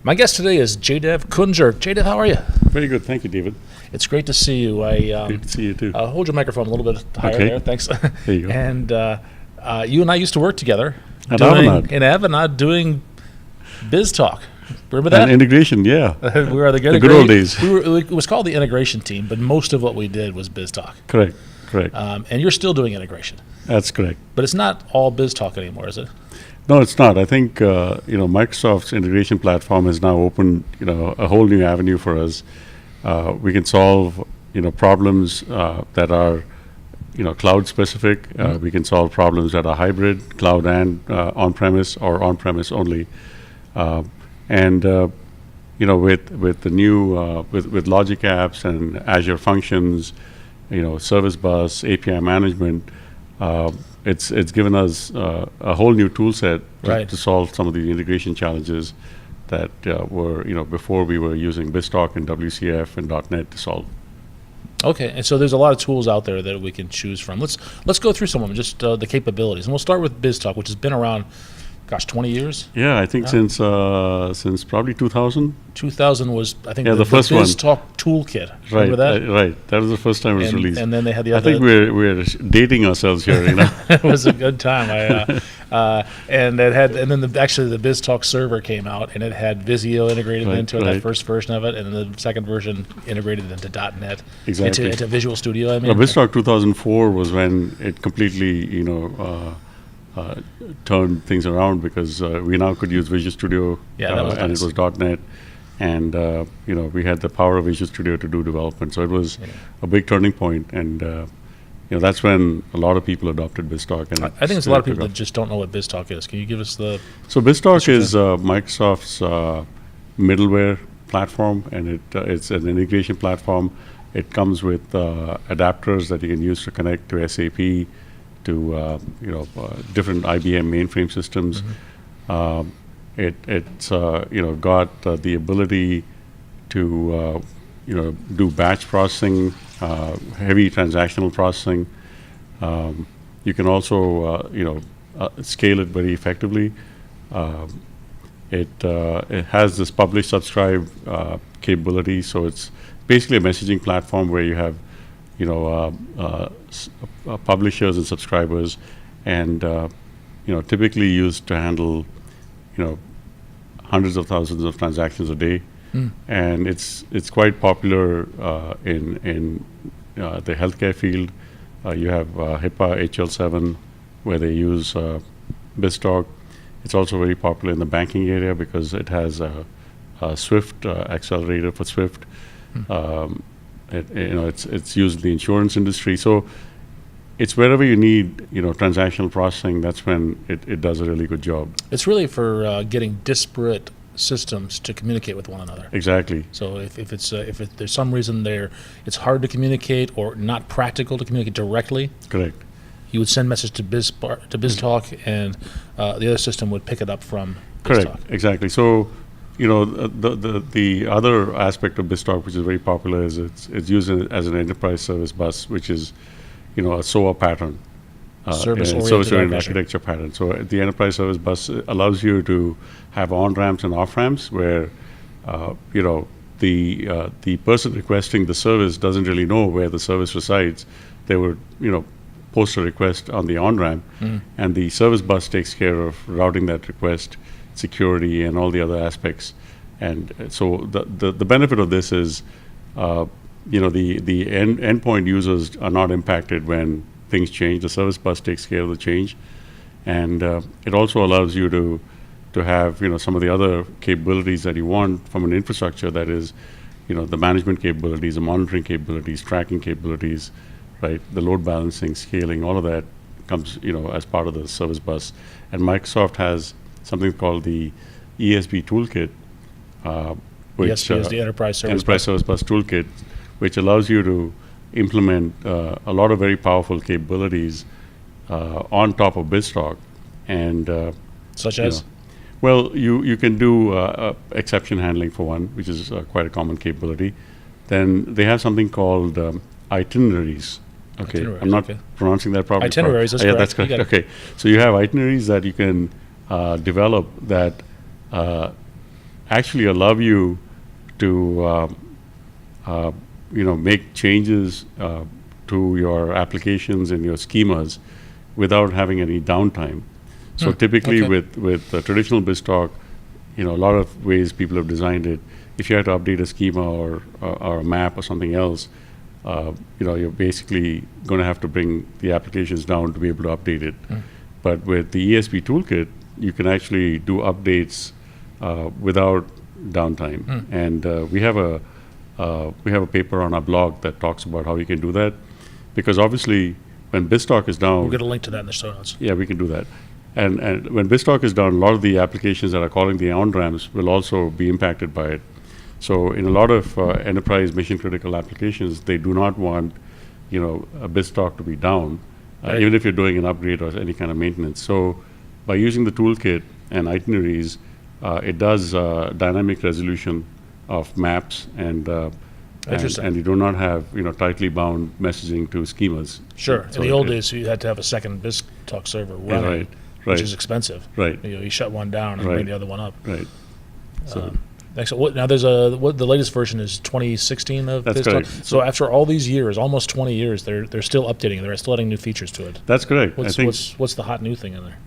My guest today is Jaidev Kunjur. Jaidev, how are you? Very good. Thank you, David. It's great to see you. Good to see you, too. Hold your microphone a little bit higher Okay. there. Thanks. There you go. And you and I used to work together At Avanade. in Avanade doing biz talk. Remember that? And integration, yeah. We were the good old days. It was called the integration team, but most of what we did was biz talk. Correct. And you're still doing integration, That's correct. but it's not all biz talk anymore, is it? No, it's not. I think Microsoft's integration platform has now opened a whole new avenue for us. We can solve problems that are cloud specific. We can solve problems that are hybrid, cloud and on-premise or on-premise only. And with the new with Logic Apps and Azure Functions, Service Bus, API management. It's given us a whole new tool set to solve some of the integration challenges that were before we were using BizTalk and WCF and .NET to solve. Okay, and so there's a lot of tools out there that we can choose from. Let's go through some of them, just the capabilities, and we'll start with BizTalk, which has been around, 20 years. Yeah, I think since probably 2000. 2000 was, I think, the first one. BizTalk toolkit. Right, Remember that? right. That was the first time it was released. And then they had the I other. think we're dating ourselves here. It was a good time. And then the BizTalk server came out, and it had Visio integrated into it. That first version of it, and then the second version integrated into .NET. Exactly. Into Visual Studio. BizTalk 2004 was when it completely turned things around, because we now could use Visual Studio, and it was .NET, and we had the power of Visual Studio to do development. So it was a big turning point, and that's when a lot of people adopted BizTalk. And I think there's a lot of people that just don't know what BizTalk is. Can you give us the? So BizTalk is Microsoft's middleware platform, and it's an integration platform. It comes with adapters that you can use to connect to SAP, to different IBM mainframe systems. It's got the ability to do batch processing, heavy transactional processing. You can also scale it very effectively. It has this publish subscribe capability, so it's basically a messaging platform where you have publishers and subscribers, and typically used to handle hundreds of thousands of transactions a day, and it's quite popular in the healthcare field. You have HIPAA HL7, where they use BizTalk. It's also very popular in the banking area because it has a Swift accelerator for Swift. It's used in the insurance industry. So it's wherever you need transactional processing, that's when it does a really good job. It's really for getting disparate systems to communicate with one another. Exactly. So if there's some reason it's hard to communicate or not practical to communicate directly. Correct. You would send message to BizTalk, and the other system would pick it up from BizTalk. Correct. Exactly. So the other aspect of BizTalk, which is very popular, is it's used as an enterprise service bus, which is a SOA pattern, service-oriented architecture pattern. So the enterprise service bus allows you to have on-ramps and off-ramps where the person requesting the service doesn't really know where the service resides. They would post a request on the on-ramp, and the service bus takes care of routing that request, security, and all the other aspects. And so the benefit of this is the endpoint users are not impacted when things change. The service bus takes care of the change, and it also allows you to have some of the other capabilities that you want from an infrastructure, that is the management capabilities, the monitoring capabilities, tracking capabilities, right? The load balancing, scaling, all of that comes as part of the service bus. And Microsoft has something called the ESB toolkit, which ESB is the Enterprise Service Bus toolkit, which allows you to implement a lot of very powerful capabilities on top of BizTalk. And such as? Well, you can do exception handling for one, which is quite a common capability. Then they have something called itineraries. Okay, I'm not pronouncing that properly. Itineraries, that's correct. That's correct. Okay, so you have itineraries that you can develop that actually allow you to make changes to your applications and your schemas without having any downtime. So typically with traditional BizTalk, a lot of ways people have designed it. If you had to update a schema or a map or something else, you're basically going to have to bring the applications down to be able to update it. But with the ESP toolkit, you can actually do updates without downtime. And we have a paper on our blog that talks about how you can do that. Because obviously, when BizTalk is down, we'll get a link to that in the show notes. Yeah, we can do that. And when BizTalk is down, a lot of the applications that are calling the on-ramps will also be impacted by it. So in a lot of enterprise mission-critical applications, they do not want, a BizTalk to be down, even if you're doing an upgrade or any kind of maintenance. So by using the toolkit and itineraries, it does dynamic resolution of maps and you do not have tightly bound messaging to schemas. Sure. So in the old days, you had to have a second BizTalk server running, which is expensive. Right. You shut one down and bring the other one up. Right. So. Excellent. Now there's the latest version is 2016 of That's BizTalk. correct. So after all these years, almost 20 years, they're still updating it. They're still adding new features to it. That's correct. What's the hot new thing in there?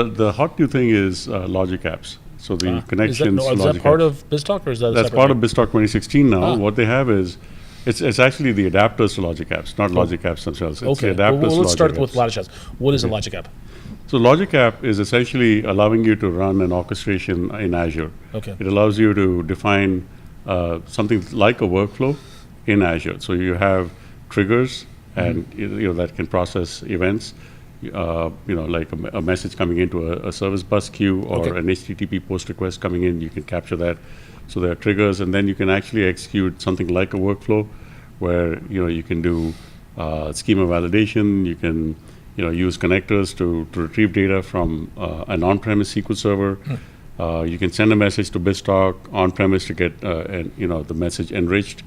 The hot new thing is logic apps. So the connections. Is that part of BizTalk, or is that that's part of BizTalk 2016 now? What they have is it's actually the adapters to logic apps, not logic apps themselves. It's the adapters to let's start apps. with logic apps. What is a logic app? So logic app is essentially allowing you to run an orchestration in Azure. Okay. It allows you to define something like a workflow in Azure. So you have triggers and that can process events. Like a message coming into a service bus queue or an HTTP post request coming in, you can capture that. So there are triggers, and then you can actually execute something like a workflow where you can do schema validation. You can use connectors to retrieve data from an on-premise SQL server. You can send a message to BizTalk on-premise to get the message enriched.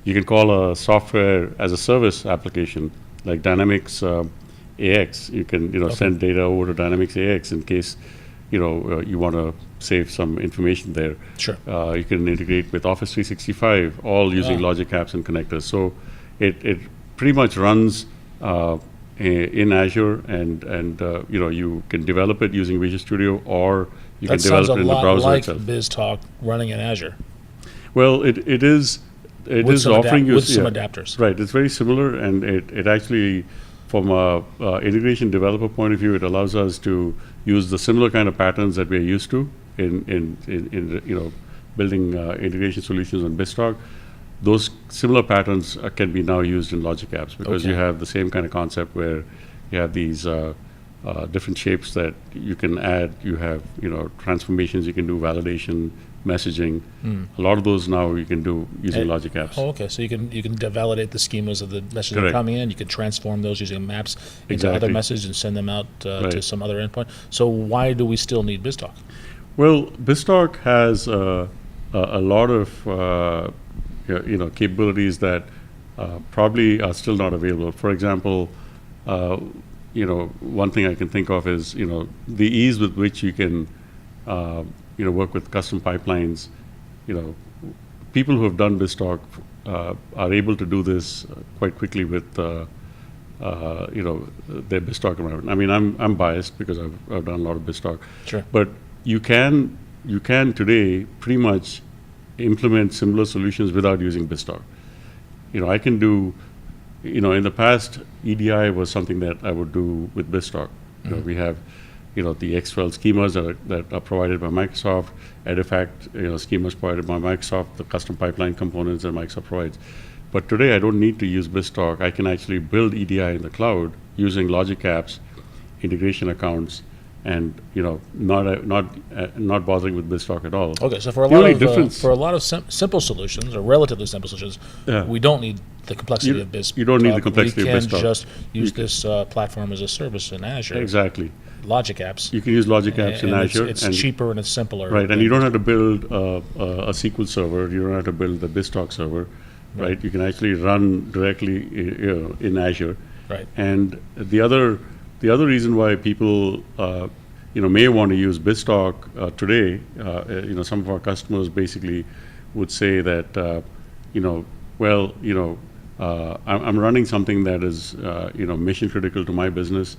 You can call a software as a service application like Dynamics AX. You can send data over to Dynamics AX in case you want to save some information there. Sure. You can integrate with Office 365, all using logic apps and connectors. So it pretty much runs in Azure, and you can develop it using Visual Studio, or you can develop it in the browser itself. That sounds a lot like BizTalk running in Azure. Well, it is offering you with some adapters. Right, it's very similar, and it actually, from a integration developer point of view, it allows us to use the similar kind of patterns that we're used to in building integration solutions on BizTalk. Those similar patterns can be now used in logic apps because you have the same kind of concept where you have these different shapes that you can add. You have transformations you can do, validation, messaging. A lot of those now you can do using logic apps. Oh, okay. So you can validate the schemas of the messages that are coming in. You can transform those using maps into other messages and send them out to some other endpoint. So why do we still need BizTalk? Well, BizTalk has a lot of capabilities that probably are still not available. For example, one thing I can think of is the ease with which you can work with custom pipelines. People who have done BizTalk are able to do this quite quickly with their BizTalk environment. I mean, I'm biased because I've done a lot of BizTalk. Sure. But you can today pretty much implement similar solutions without using BizTalk. I can do, in the past, EDI was something that I would do with BizTalk. We have, the X12 schemas that are provided by Microsoft, Edifact, schemas provided by Microsoft, the custom pipeline components that Microsoft provides. But today I don't need to use BizTalk. I can actually build EDI in the cloud using logic apps, integration accounts, and not bothering with BizTalk at all. Okay, so for a lot of simple solutions or relatively simple solutions, we don't need the complexity of BizTalk. You don't need the complexity of BizTalk. We can just use this platform as a service in Azure. Exactly. Logic apps. You can use logic apps in Azure. It's cheaper and it's simpler. Right, and you don't have to build a SQL server. You don't have to build the BizTalk server. Right, you can actually run directly in Azure. Right. And the other reason why people may want to use BizTalk today. Some of our customers basically would say that, I'm running something that is, mission critical to my business,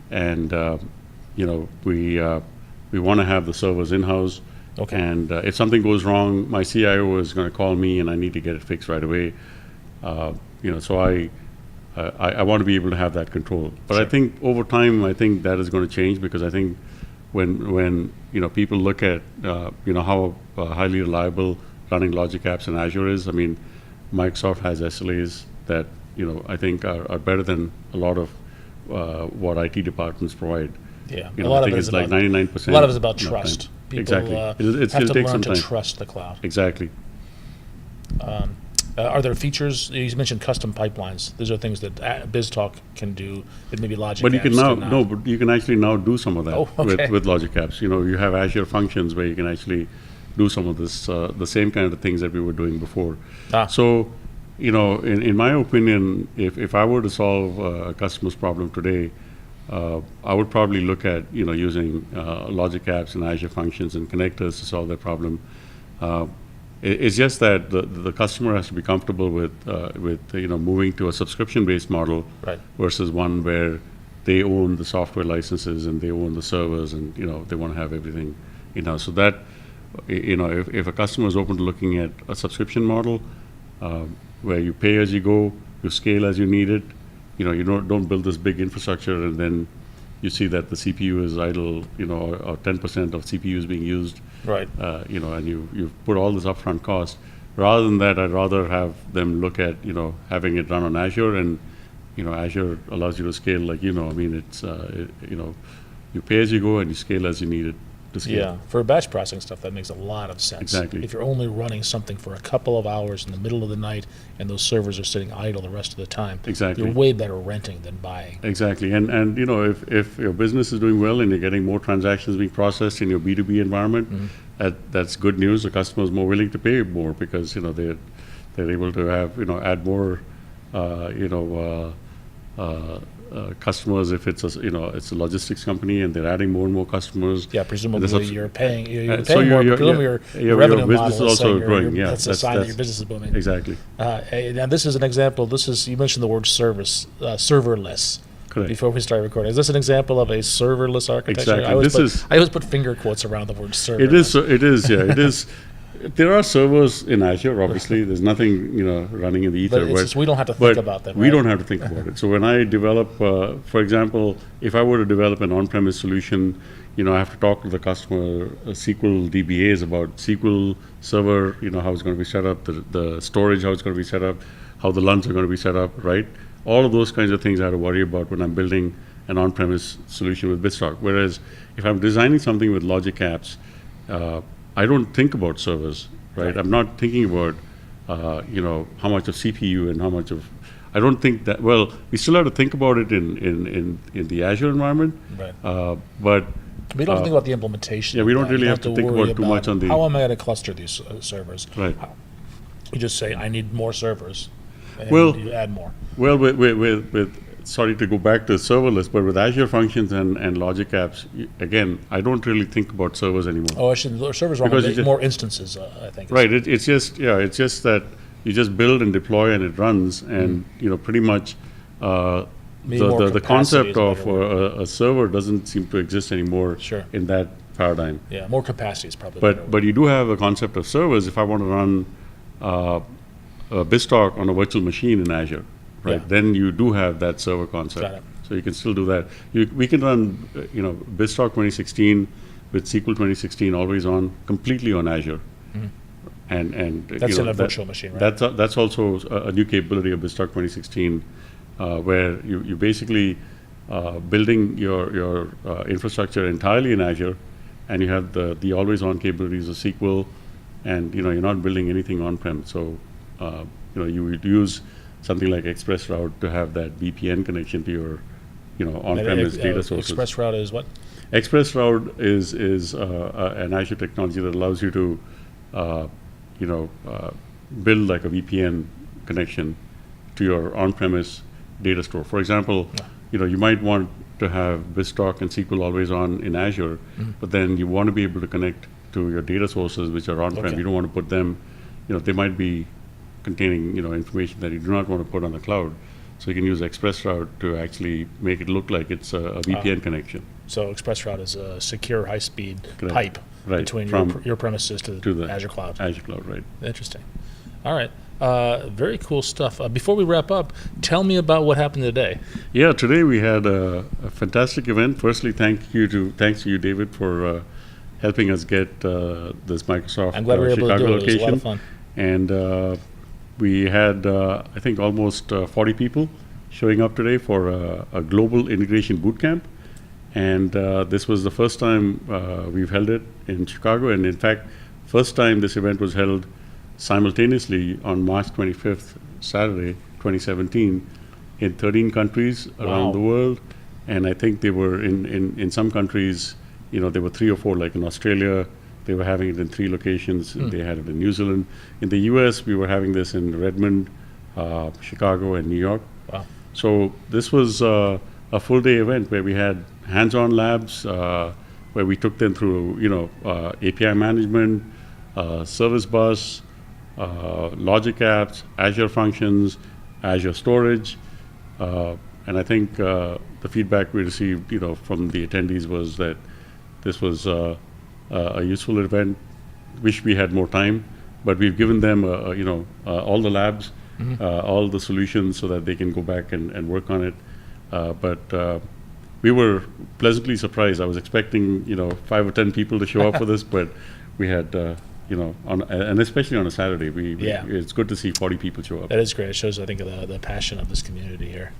and we want to have the servers in-house. Okay. And if something goes wrong, my CIO is going to call me, and I need to get it fixed right away. So I want to be able to have that control. But Sure. I think over time, I think that is going to change, because I think when people look at how highly reliable running logic apps in Azure is, I mean, Microsoft has SLAs that I think are better than a lot of what IT departments provide. Yeah, I a lot of think it it's is like about 99%. a lot of it is about uptime. trust. People Exactly. have It'll to take learn some to time. trust the cloud. Exactly. Are there features? You mentioned custom pipelines. These are things that BizTalk can do that maybe Logic But you apps can now cannot. but you can actually now do some of that Oh, okay. with Logic Apps. You have Azure Functions where you can actually do some of this, the same kind of things that we were doing before. So, in my opinion, if I were to solve a customer's problem today, I would probably look at using Logic Apps and Azure Functions and connectors to solve that problem. It's just that the customer has to be comfortable with moving to a subscription-based model, Right. versus one where they own the software licenses and they own the servers, and they want to have everything in-house. So that if a customer is open to looking at a subscription model, where you pay as you go, you scale as you need it, you don't build this big infrastructure and then you see that the CPU is idle, or 10% of CPU is being used. Right. And you've put all this upfront cost. Rather than that, I'd rather have them look at, having it run on Azure, and, Azure allows you to scale, it's, you pay as you go and you scale as you need it to scale. Yeah, for batch processing stuff, that makes a lot of sense. Exactly. If you're only running something for a couple of hours in the middle of the night and those servers are sitting idle the rest of the time, Exactly. you're way better renting than buying. Exactly. And if your business is doing well and you're getting more transactions being processed in your B2B environment, that's good news. The customer is more willing to pay more, because, they're able to have, add more, customers. If it's it's a logistics company and they're adding more and more customers. Yeah, presumably you're paying. You're paying so more. your- Presumably your revenue business model is also saying growing. Yeah, that's a sign that your business is booming. Exactly. And this is an example. You mentioned the word serverless. Correct. Before we start recording, is this an example of a serverless architecture? Exactly. I always put finger quotes around the word serverless. It is. Yeah, it is. There are servers in Azure, obviously. There's nothing, running in the ether. But it's just we don't have to think but about that. We right? don't have to think about it. So when I develop, for example, if I were to develop an on-premise solution, I have to talk to the customer, SQL DBAs about SQL Server, how it's going to be set up, the storage, how it's going to be set up, how the LUNs are going to be set up, right? All of those kinds of things I have to worry about when I'm building an on-premise solution with BizTalk. Whereas if I'm designing something with Logic Apps, I don't think about servers, right? I'm not thinking about, how much of CPU and how much of. I don't think that. Well, we still have to think about it in the Azure environment, Right. But We don't have to think about the implementation. yeah, of we don't that. really You have to think worry about too much on the. How am I going to cluster these servers? Right. You just say, I need more servers. And Well- you add more. Well, with sorry to go back to serverless, but with Azure Functions and Logic Apps, again, I don't really think about servers anymore. Oh, servers are Because you just- more instances, I think. Right. It's just that you just build and deploy and it runs, and pretty much Maybe more the capacity concept is a of better a server doesn't seem to exist anymore. Sure. In that paradigm. Yeah, more capacity is probably better. But you do have a concept of servers. If I want to run BizTalk on a virtual machine in Azure, right? Yeah. Then you do have that server concept. Got it. So you can still do that. We can run BizTalk 2016 with SQL 2016 always on, completely on Azure. And That's in a virtual machine, right? That's also a new capability of BizTalk 2016, where you basically building your infrastructure entirely in Azure, and you have the always-on capabilities of SQL, and you're not building anything on-prem. So you would use something like ExpressRoute to have that VPN connection to your on-premise data sources. ExpressRoute is what? ExpressRoute is an Azure technology that allows you to build like a VPN connection to your on-premise data store. For example, you might want to have BizTalk and SQL always on in Azure, but then you want to be able to connect to your data sources which are on-prem. Okay. You don't want to put them, they might be containing, information that you do not want to put on the cloud. So you can use ExpressRoute to actually make it look like it's a VPN connection. So ExpressRoute is a secure, high-speed Correct. pipe Right. between From your premises to the Azure Cloud. Azure Cloud, right. Interesting. All right. Very cool stuff. Before we wrap up, tell me about what happened today. Yeah, today we had a fantastic event. Firstly, thanks to you, David, for helping us get this Microsoft I'm glad we were able to Chicago do it. It was a lot location. of fun. And we had, I think, almost 40 people showing up today for a global integration bootcamp. And this was the first time we've held it in Chicago. And in fact, first time this event was held simultaneously on March 25th, Saturday, 2017, in 13 countries around Wow. the world. And I think they were in some countries, there were 3 or 4, like in Australia, they were having it in 3 locations. They had it in New Zealand. In the US, we were having this in Redmond, Chicago, and New York. Wow. So this was a full day event where we had hands-on labs, where we took them through, API management, service bus, logic apps, Azure functions, Azure storage, and I think the feedback we received, from the attendees was that this was a useful event. Wish we had more time, but we've given them, all the labs, all the solutions so that they can go back and work on it. But we were pleasantly surprised. I was expecting, 5 or 10 people to show up for this, but we had, and especially on a Saturday, it's good to see 40 people show up. That is great. It shows, I think, the passion of this community here.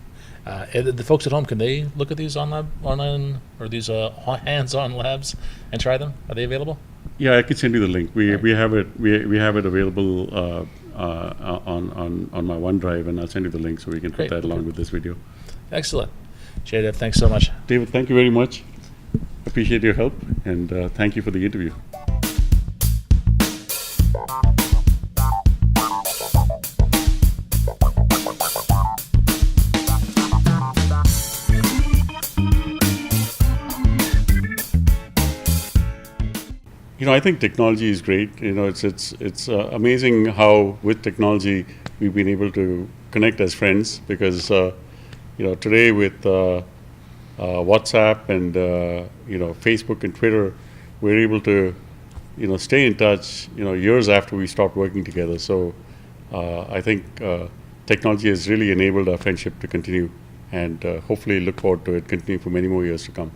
And the folks at home, can they look at these online or these hands-on labs and try them? Are they available? Yeah, I can send you the link. We have it available on my OneDrive, and I'll send you the link so we can Great. put that along with this video. Excellent. Jaidev, thanks so much. David, thank you very much. Appreciate your help, and thank you for the interview. I think technology is great. It's amazing how with technology we've been able to connect as friends because today with WhatsApp and Facebook and Twitter, we're able to stay in touch years after we stopped working together. So I think technology has really enabled our friendship to continue, and hopefully look forward to it continuing for many more years to come.